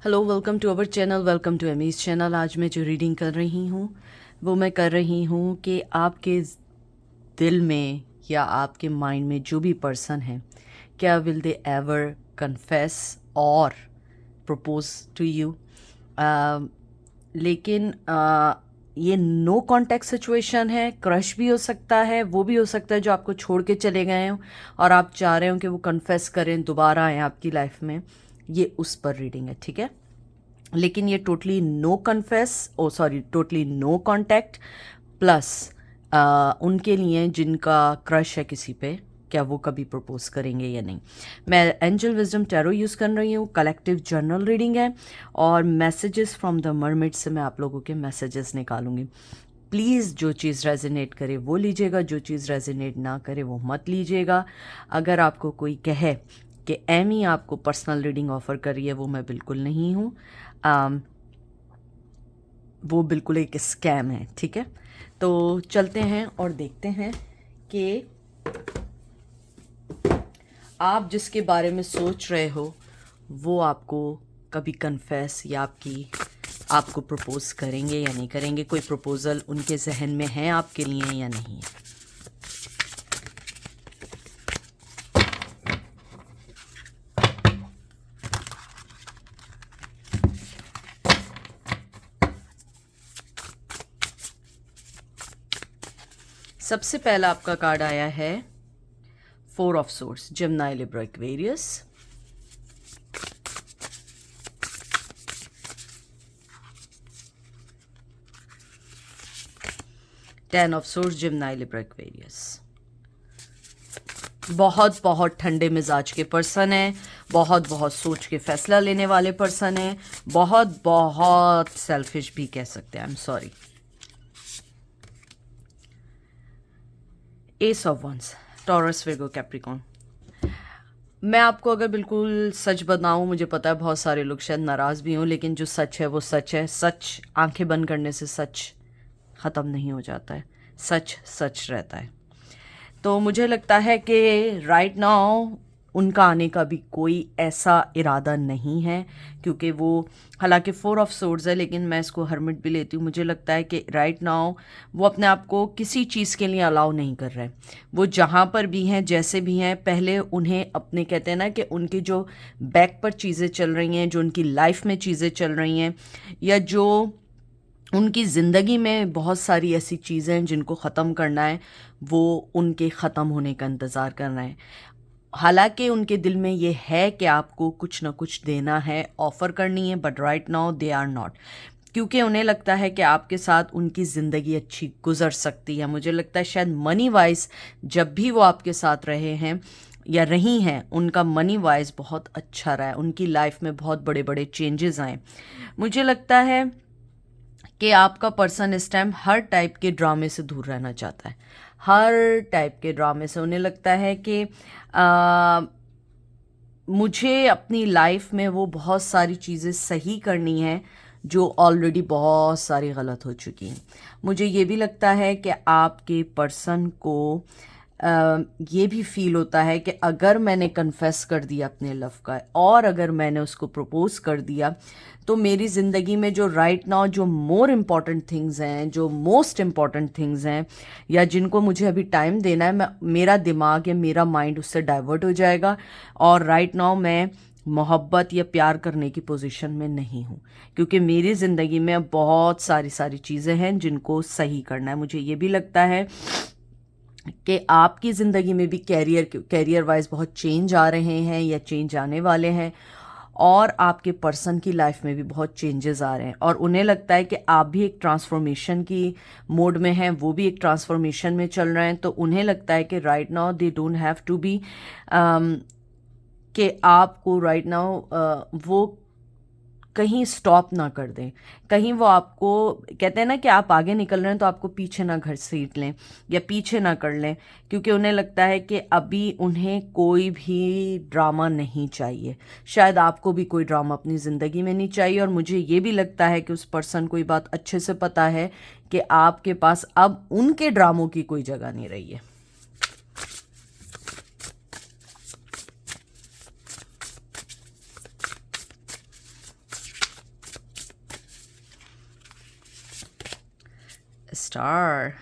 Hello, welcome to our channel, welcome to Amy's channel. आज मैं जो रीडिंग कर रही हूँ वो मैं कर रही हूँ कि आपके दिल में या आपके माइंड में जो भी पर्सन है, क्या विल दे एवर कन्फेस और प्रपोज टू यू। लेकिन ये नो कॉन्टैक्ट सिचुएशन है, क्रश भी हो सकता है, वो भी हो सकता है जो आपको छोड़ के चले गए हों और आप चाह रहे हो कि वो कन्फेस करें, दोबारा आएँ आपकी लाइफ में। ये उस पर रीडिंग है, ठीक है। लेकिन ये totally no confess totally no contact plus उनके लिए जिनका क्रश है किसी पे, क्या वो कभी प्रपोज करेंगे या नहीं। मैं एंजल विजडम टैरो यूज़ कर रही हूँ, कलेक्टिव जर्नल रीडिंग है और मैसेजेस फ्रॉम द मरमिड से मैं आप लोगों के मैसेजेस निकालूंगी। प्लीज़ जो चीज़ रेजोनेट करे वो लीजिएगा, जो चीज़ रेजोनेट ना करे वो मत लीजिएगा। अगर आपको कोई कहे कि एमी आपको पर्सनल रीडिंग ऑफ़र कर रही है, वो मैं बिल्कुल नहीं हूँ। वो बिल्कुल एक स्कैम है, ठीक है। तो चलते हैं और देखते हैं कि आप जिसके बारे में सोच रहे हो वो आपको कभी कन्फेस या आपको प्रपोज करेंगे या नहीं करेंगे, कोई प्रपोज़ल उनके जहन में है आपके लिए या नहीं है। सबसे पहला आपका कार्ड आया है 4 of swords, Gemini, Libra, Aquarius. 10 of swords, Gemini, Libra, Aquarius. बहुत बहुत ठंडे मिजाज के पर्सन है, बहुत बहुत सोच के फैसला लेने वाले पर्सन है, बहुत बहुत सेल्फिश भी कह सकते हैं। I am sorry. एस ऑफ वंस, टॉरस, विर्गो, कैप्रिकॉर्न। मैं आपको अगर बिल्कुल सच बताऊं, मुझे पता है बहुत सारे लोग शायद नाराज़ भी हों, लेकिन जो सच है वो सच है। सच आंखें बंद करने से सच ख़त्म नहीं हो जाता है, सच सच रहता है। तो मुझे लगता है कि राइट नाउ उनका आने का भी कोई ऐसा इरादा नहीं है, क्योंकि वो हालांकि 4 ऑफ सोर्ड्स है, लेकिन मैं इसको हर्मिट भी लेती हूँ। मुझे लगता है कि राइट नाउ वो अपने आप को किसी चीज़ के लिए अलाउ नहीं कर रहे हैं। वो जहाँ पर भी हैं, जैसे भी हैं, पहले उन्हें अपने कहते हैं ना कि उनकी जो बैक पर चीज़ें चल रही हैं, जो उनकी लाइफ में चीज़ें चल रही हैं, या जो उनकी ज़िंदगी में बहुत सारी ऐसी चीज़ें हैं जिनको ख़त्म करना है, वो उनके ख़त्म होने का इंतज़ार करना है। हालांकि उनके दिल में ये है कि आपको कुछ ना कुछ देना है, ऑफ़र करनी है, but right now they are not, क्योंकि उन्हें लगता है कि आपके साथ उनकी ज़िंदगी अच्छी गुजर सकती है। मुझे लगता है शायद मनी वाइज जब भी वो आपके साथ रहे हैं या रही हैं, उनका मनी वाइज बहुत अच्छा रहा है, उनकी लाइफ में बहुत बड़े बड़े चेंजेस आए। मुझे लगता है कि आपका पर्सन इस टाइम हर टाइप के ड्रामे से दूर रहना चाहता है, हर टाइप के ड्रामे से। उन्हें लगता है कि मुझे अपनी लाइफ में वो बहुत सारी चीज़ें सही करनी है जो ऑलरेडी बहुत सारी गलत हो चुकी हैं। मुझे ये भी लगता है कि आपके पर्सन को ये भी फील होता है कि अगर मैंने कन्फेस कर दिया अपने लव का और अगर मैंने उसको प्रपोज कर दिया, तो मेरी ज़िंदगी में जो राइट नाउ जो मोर इम्पॉर्टेंट थिंग्स हैं, जो मोस्ट इम्पॉर्टेंट थिंग्स हैं, या जिनको मुझे अभी टाइम देना है, मेरा दिमाग या मेरा माइंड उससे डाइवर्ट हो जाएगा। और राइट नाउ मैं मोहब्बत या प्यार करने की पोजीशन में नहीं हूँ, क्योंकि मेरी ज़िंदगी में बहुत सारी चीज़ें हैं जिनको सही करना है। मुझे ये भी लगता है कि आपकी ज़िंदगी में भी कैरियर वाइज बहुत चेंज आ रहे हैं या चेंज आने वाले हैं, और आपके पर्सन की लाइफ में भी बहुत चेंजेस आ रहे हैं, और उन्हें लगता है कि आप भी एक ट्रांसफॉर्मेशन की मोड में हैं, वो भी एक ट्रांसफॉर्मेशन में चल रहे हैं। तो उन्हें लगता है कि right now they don't have to be कि आपको राइट नाउ वो कहीं स्टॉप ना कर दें, कहीं वो आपको कहते हैं ना कि आप आगे निकल रहे हैं तो आपको पीछे ना घसीट लें या पीछे ना कर लें, क्योंकि उन्हें लगता है कि अभी उन्हें कोई भी ड्रामा नहीं चाहिए। शायद आपको भी कोई ड्रामा अपनी ज़िंदगी में नहीं चाहिए। और मुझे ये भी लगता है कि उस पर्सन को ये बात अच्छे से पता है कि आपके पास अब उनके ड्रामों की कोई जगह नहीं रही है। स्टार,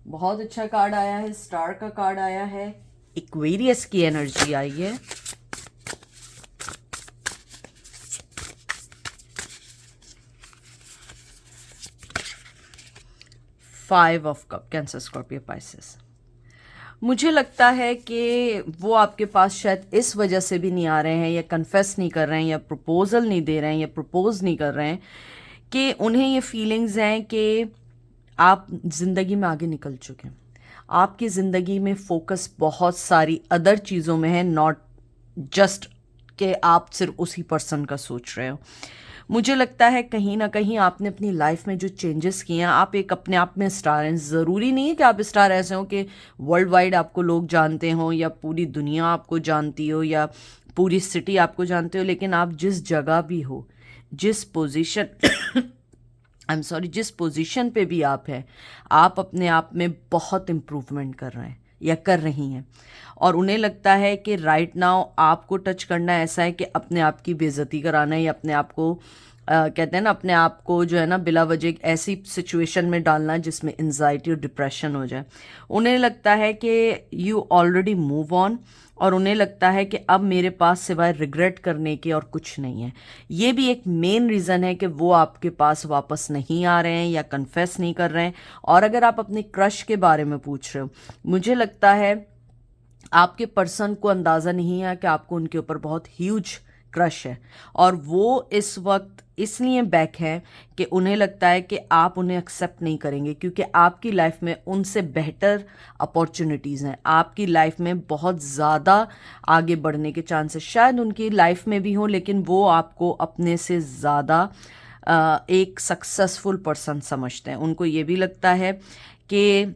बहुत अच्छा कार्ड आया है, स्टार का कार्ड आया है, एक्वेरियस की एनर्जी आई है। Five of cup, cancer, Scorpio, Pisces. मुझे लगता है कि वो आपके पास शायद इस वजह से भी नहीं आ रहे हैं, या कन्फेस नहीं कर रहे हैं, या प्रपोजल नहीं दे रहे हैं, या प्रपोज नहीं कर रहे हैं, कि उन्हें ये फीलिंग्स हैं कि आप ज़िंदगी में आगे निकल चुके हैं। आपकी ज़िंदगी में फोकस बहुत सारी अदर चीज़ों में है, नॉट जस्ट कि आप सिर्फ उसी पर्सन का सोच रहे हो। मुझे लगता है कहीं ना कहीं आपने अपनी लाइफ में जो चेंजेस किए हैं, आप एक अपने आप में स्टार हैं। ज़रूरी नहीं है कि आप स्टार ऐसे हो कि वर्ल्ड वाइड आपको लोग जानते हों, या पूरी दुनिया आपको जानती हो, या पूरी सिटी आपको जानते हो, लेकिन आप जिस जगह भी हो, जिस पोजीशन आई एम सॉरी, जिस पोजीशन पे भी आप हैं, आप अपने आप में बहुत इम्प्रूवमेंट कर रहे हैं या कर रही हैं। और उन्हें लगता है कि राइट नाउ आपको टच करना ऐसा है कि अपने आप की बेइज्जती कराना है, या अपने आप को कहते हैं ना, अपने आप को जो है ना बिला वजह एक ऐसी सिचुएशन में डालना जिसमें एंजाइटी और डिप्रेशन हो जाए। उन्हें लगता है कि यू ऑलरेडी मूव ऑन, और उन्हें लगता है कि अब मेरे पास सिवाय रिग्रेट करने के और कुछ नहीं है। ये भी एक मेन रीज़न है कि वो आपके पास वापस नहीं आ रहे हैं या कन्फेस नहीं कर रहे हैं। और अगर आप अपने क्रश के बारे में पूछ रहे हो, मुझे लगता है आपके पर्सन को अंदाज़ा नहीं है कि आपको उनके ऊपर बहुत ह्यूज क्रश है, और वो इस वक्त इसलिए बैक है कि उन्हें लगता है कि आप उन्हें एक्सेप्ट नहीं करेंगे, क्योंकि आपकी लाइफ में उनसे बेहतर अपॉर्चुनिटीज़ हैं। आपकी लाइफ में बहुत ज़्यादा आगे बढ़ने के चांसेस शायद उनकी लाइफ में भी हों, लेकिन वो आपको अपने से ज़्यादा एक सक्सेसफुल पर्सन समझते हैं। उनको ये भी लगता है कि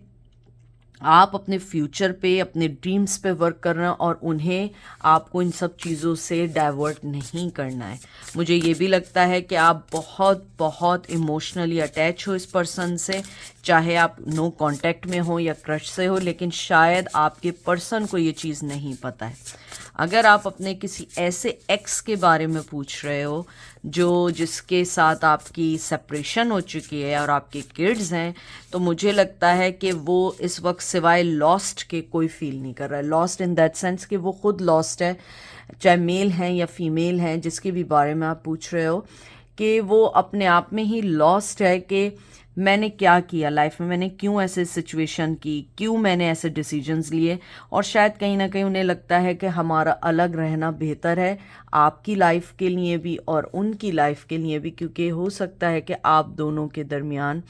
आप अपने फ्यूचर पे, अपने ड्रीम्स पे वर्क कर रहे हैं, और उन्हें आपको इन सब चीज़ों से डाइवर्ट नहीं करना है। मुझे ये भी लगता है कि आप बहुत बहुत इमोशनली अटैच हो इस पर्सन से, चाहे आप नो कांटेक्ट में हो या क्रश से हो, लेकिन शायद आपके पर्सन को ये चीज़ नहीं पता है। अगर आप अपने किसी ऐसे एक्स के बारे में पूछ रहे हो जिसके साथ आपकी सेपरेशन हो चुकी है और आपके किड्स हैं, तो मुझे लगता है कि वो इस वक्त सिवाय लॉस्ट के कोई फील नहीं कर रहा है। लॉस्ट इन दैट सेंस कि वो खुद लॉस्ट है, चाहे मेल हैं या फीमेल हैं, जिसके भी बारे में आप पूछ रहे हो, कि वो अपने आप में ही लॉस्ट है कि मैंने क्या किया लाइफ में, मैंने क्यों ऐसे सिचुएशन की, क्यों मैंने ऐसे डिसीजंस लिए। और शायद कहीं ना कहीं उन्हें लगता है कि हमारा अलग रहना बेहतर है, आपकी लाइफ के लिए भी और उनकी लाइफ के लिए भी, क्योंकि हो सकता है कि आप दोनों के दरमियान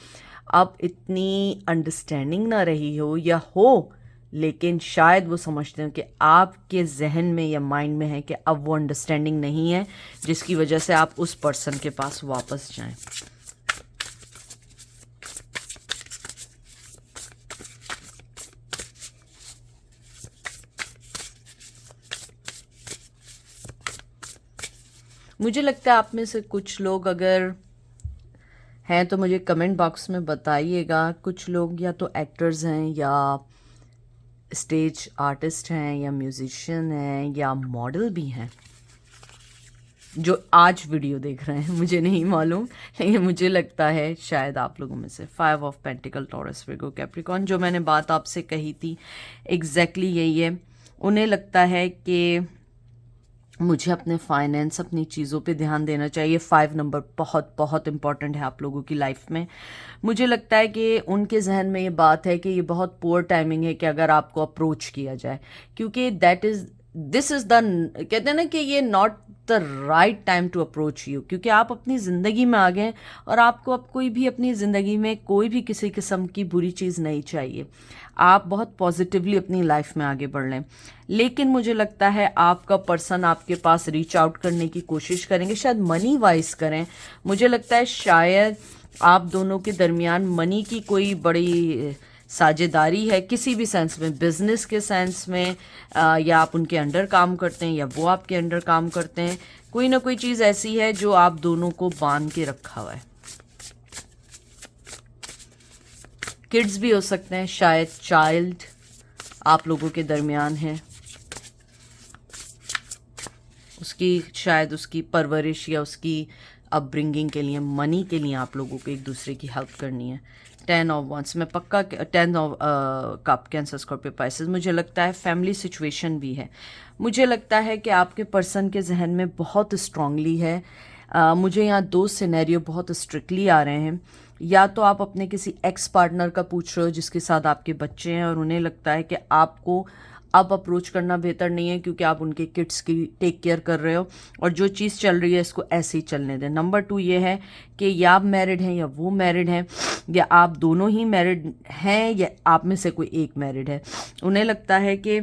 अब इतनी अंडरस्टैंडिंग ना रही हो, या हो, लेकिन शायद वो समझते हैं कि आपके जहन में या माइंड में है कि अब वो अंडरस्टैंडिंग नहीं है, जिसकी वजह से आप उस पर्सन के पास वापस जाएं। मुझे लगता है आप में से कुछ लोग अगर हैं तो मुझे कमेंट बॉक्स में बताइएगा। कुछ लोग या तो एक्टर्स हैं, या स्टेज आर्टिस्ट हैं, या म्यूजिशियन हैं, या मॉडल भी हैं जो आज वीडियो देख रहे हैं। मुझे नहीं मालूम, लेकिन मुझे लगता है शायद आप लोगों में से। Five of pentacle, taurus, Virgo, Capricorn, जो मैंने बात आपसे कही थी एग्जैक्टली यही है। उन्हें लगता है कि मुझे अपने फाइनेंस, अपनी चीज़ों पे ध्यान देना चाहिए। 5 नंबर बहुत बहुत इंपॉर्टेंट है आप लोगों की लाइफ में। मुझे लगता है कि उनके जहन में ये बात है कि ये बहुत पुअर टाइमिंग है कि अगर आपको अप्रोच किया जाए, क्योंकि दिस इज़ द, कहते हैं ना कि ये not the right time to approach you, क्योंकि आप अपनी ज़िंदगी में आ गए, और आपको अब कोई भी अपनी ज़िंदगी में कोई भी किसी किस्म की बुरी चीज़ नहीं चाहिए। आप बहुत पॉजिटिवली अपनी लाइफ में आगे बढ़ लें। लेकिन मुझे लगता है आपका पर्सन आपके पास रीच आउट करने की कोशिश करेंगे, शायद मनी वाइज करें। मुझे लगता है शायद आप दोनों के दरमियान मनी की कोई बड़ी साझेदारी है, किसी भी सेंस में, बिजनेस के सेंस में, या आप उनके अंडर काम करते हैं या वो आपके अंडर काम करते हैं। कोई ना कोई चीज़ ऐसी है जो आप दोनों को बांध के रखा हुआ है। किड्स भी हो सकते हैं, शायद चाइल्ड आप लोगों के दरमियान है, उसकी शायद उसकी परवरिश या उसकी अपब्रिंगिंग के लिए, मनी के लिए आप लोगों को एक दूसरे की हेल्प करनी है। 10 ऑफ वंस में पक्का 10 of cup cancer Scorpio Pisces, मुझे लगता है फैमिली सिचुएशन भी है। मुझे लगता है कि आपके पर्सन के जहन में बहुत स्ट्रांगली है। मुझे यहाँ दो सिनेरियो बहुत स्ट्रिक्टली आ रहे हैं। या तो आप अपने किसी एक्स पार्टनर का पूछ रहे हो जिसके साथ आपके बच्चे हैं और उन्हें लगता है कि आपको अब अप्रोच करना बेहतर नहीं है क्योंकि आप उनके किड्स की टेक केयर कर रहे हो और जो चीज़ चल रही है इसको ऐसे ही चलने दें। नंबर 2 ये है कि या आप मैरिड हैं या वो मैरिड हैं, या आप दोनों ही मैरिड हैं या आप में से कोई एक मैरिड है। उन्हें लगता है कि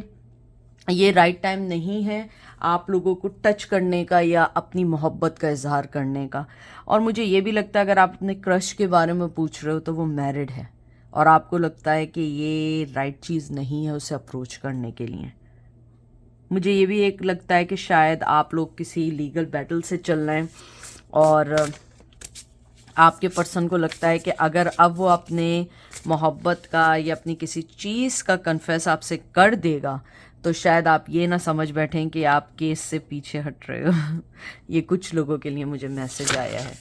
ये राइट टाइम नहीं है आप लोगों को टच करने का या अपनी मोहब्बत का इजहार करने का। और मुझे ये भी लगता है अगर आप अपने क्रश के बारे में पूछ रहे हो तो वो मैरिड है और आपको लगता है कि ये राइट चीज़ नहीं है उसे अप्रोच करने के लिए। मुझे ये भी एक लगता है कि शायद आप लोग किसी लीगल बैटल से चल रहे हैं और आपके पर्सन को लगता है कि अगर अब वो अपने मोहब्बत का या अपनी किसी चीज़ का कन्फेस आपसे कर देगा तो शायद आप ये ना समझ बैठें कि आप केस से पीछे हट रहे हो। ये कुछ लोगों के लिए मुझे मैसेज आया है।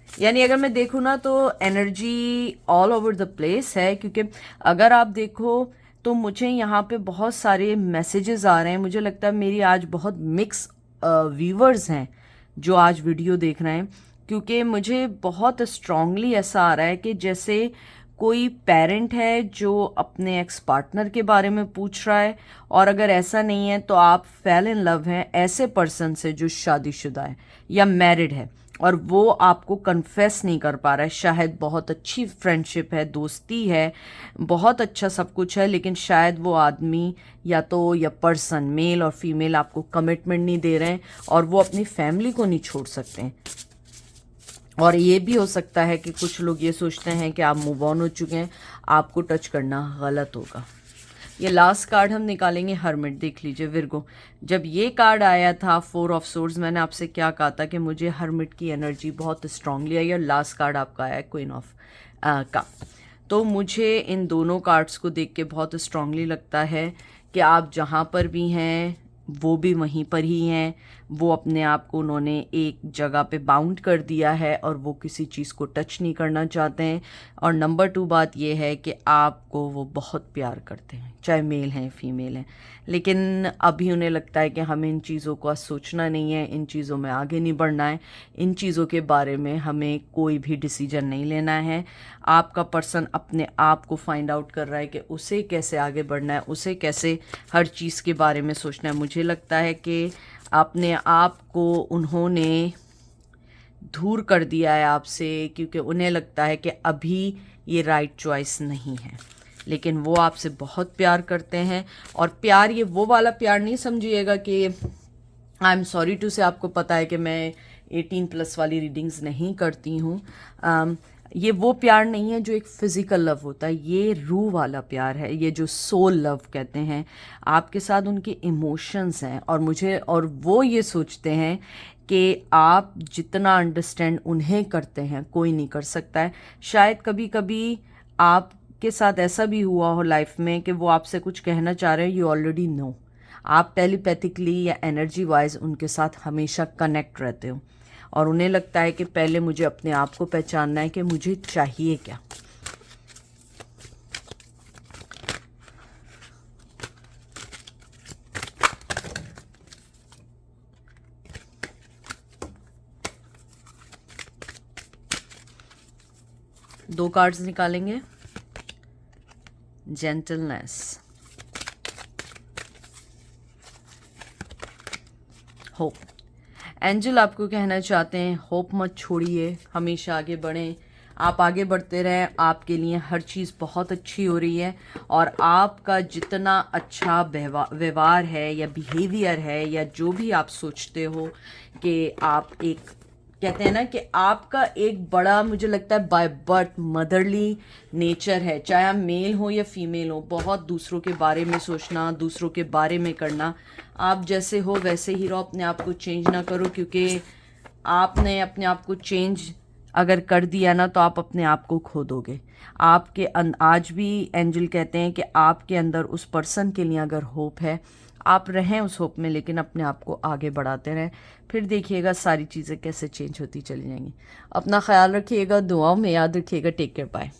यानी अगर मैं देखूँ ना तो energy all over the place है, क्योंकि अगर आप देखो तो मुझे यहाँ पे बहुत सारे मैसेजेस आ रहे हैं। मुझे लगता है मेरी आज बहुत मिक्स व्यूवर्स हैं जो आज वीडियो देख रहे हैं, क्योंकि मुझे बहुत स्ट्रांगली ऐसा आ रहा है कि जैसे कोई पेरेंट है जो अपने एक्स पार्टनर के बारे में पूछ रहा है, और अगर ऐसा नहीं है तो आप फेल इन लव हैं ऐसे पर्सन से जो शादीशुदा है या मैरिड है और वो आपको कन्फेस नहीं कर पा रहा है। शायद बहुत अच्छी फ्रेंडशिप है, दोस्ती है, बहुत अच्छा सब कुछ है, लेकिन शायद वो आदमी या पर्सन मेल और फीमेल आपको कमिटमेंट नहीं दे रहे हैं और वो अपनी फैमिली को नहीं छोड़ सकते हैं। और ये भी हो सकता है कि कुछ लोग ये सोचते हैं कि आप मूव ऑन हो चुके हैं, आपको टच करना गलत होगा। ये लास्ट कार्ड हम निकालेंगे हर्मिट। देख लीजिए विर्गो, जब ये कार्ड आया था 4 ऑफ सोर्ड्स, मैंने आपसे क्या कहा था कि मुझे हर्मिट की एनर्जी बहुत स्ट्रांगली आई और लास्ट कार्ड आपका आया है क्वीन ऑफ कप। तो मुझे इन दोनों कार्ड्स को देख के बहुत स्ट्रांगली लगता है कि आप जहाँ पर भी हैं वो भी वहीं पर ही हैं। वो अपने आप को उन्होंने एक जगह पे बाउंड कर दिया है और वो किसी चीज़ को टच नहीं करना चाहते हैं। और नंबर 2 बात ये है कि आपको वो बहुत प्यार करते हैं, चाहे मेल हैं फीमेल हैं, लेकिन अभी उन्हें लगता है कि हमें इन चीज़ों का सोचना नहीं है, इन चीज़ों में आगे नहीं बढ़ना है, इन चीज़ों के बारे में हमें कोई भी डिसीजन नहीं लेना है। आपका पर्सन अपने आप को फाइंड आउट कर रहा है कि उसे कैसे आगे बढ़ना है, उसे कैसे हर चीज़ के बारे में सोचना है। मुझे लगता है कि अपने आप को उन्होंने दूर कर दिया है आपसे, क्योंकि उन्हें लगता है कि अभी ये राइट चॉइस नहीं है, लेकिन वो आपसे बहुत प्यार करते हैं। और प्यार ये वो वाला प्यार नहीं समझिएगा कि आई एम सॉरी टू से, आपको पता है कि मैं 18+ वाली रीडिंग्स नहीं करती हूँ। ये वो प्यार नहीं है जो एक फिज़िकल लव होता है, ये रूह वाला प्यार है, ये जो सोल लव कहते हैं। आपके साथ उनके इमोशंस हैं और वो ये सोचते हैं कि आप जितना अंडरस्टैंड उन्हें करते हैं कोई नहीं कर सकता है। शायद कभी कभी आपके साथ ऐसा भी हुआ हो लाइफ में कि वो आपसे कुछ कहना चाह रहे हो, यू ऑलरेडी नो, आप टेलीपैथिकली या एनर्जी वाइज उनके साथ हमेशा कनेक्ट रहते हो और उन्हें लगता है कि पहले मुझे अपने आप को पहचानना है कि मुझे चाहिए क्या। दो कार्ड्स निकालेंगे, जेंटलनेस, होप। एंजल आपको कहना चाहते हैं होप मत छोड़िए, हमेशा आगे बढ़ें, आप आगे बढ़ते रहें, आपके लिए हर चीज़ बहुत अच्छी हो रही है। और आपका जितना अच्छा व्यवहार है या बिहेवियर है या जो भी आप सोचते हो कि आप एक कहते हैं ना कि आपका एक बड़ा, मुझे लगता है बाय बर्थ मदरली नेचर है, चाहे आप मेल हो या फीमेल हो, बहुत दूसरों के बारे में सोचना, दूसरों के बारे में करना। आप जैसे हो वैसे ही रहो, अपने आप को चेंज ना करो, क्योंकि आपने अपने आप को चेंज अगर कर दिया ना तो आप अपने आप को खो दोगे। आपके आज भी एंजल कहते हैं कि आपके अंदर उस पर्सन के लिए अगर होप है, आप रहें उस होप में, लेकिन अपने आप को आगे बढ़ाते रहें, फिर देखिएगा सारी चीज़ें कैसे चेंज होती चली जाएंगी। अपना ख्याल रखिएगा, दुआओं में याद रखिएगा। Take care, bye.